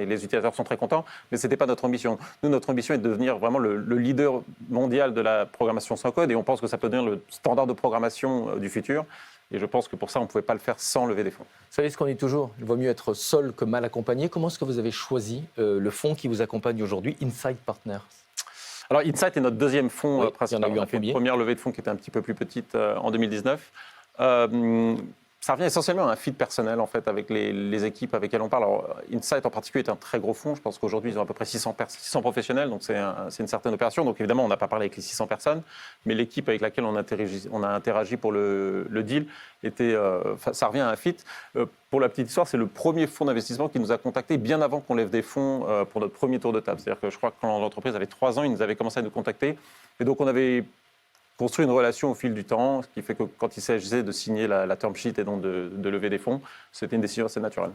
et les utilisateurs sont très contents, mais ce n'était pas notre ambition. Nous, notre ambition est de devenir vraiment le leader mondial de la programmation sans code et on pense que ça peut devenir le standard de programmation du futur. Et je pense que pour ça, on ne pouvait pas le faire sans lever des fonds. Vous savez ce qu'on dit toujours, il vaut mieux être seul que mal accompagné. Comment est-ce que vous avez choisi le fonds qui vous accompagne aujourd'hui, Insight Partners? Alors, Insight est notre deuxième fonds Il principal. y en a eu On a fait une première levée de fonds qui était un petit peu plus petite en 2019. Ça revient essentiellement à un fit personnel en fait, avec les équipes avec lesquelles on parle. Alors, Insight en particulier est un très gros fonds. Je pense qu'aujourd'hui, ils ont à peu près 600 professionnels, donc c'est une certaine opération. Donc évidemment, on n'a pas parlé avec les 600 personnes, mais l'équipe avec laquelle on a interagi pour le deal, ça revient à un fit. Pour la petite histoire, c'est le premier fonds d'investissement qui nous a contactés bien avant qu'on lève des fonds pour notre premier tour de table. C'est-à-dire que je crois que quand l'entreprise avait 3 ans, ils nous avaient commencé à nous contacter. Et donc on avait construit une relation au fil du temps, ce qui fait que quand il s'agissait de signer la term sheet et donc de lever des fonds, c'était une décision assez naturelle.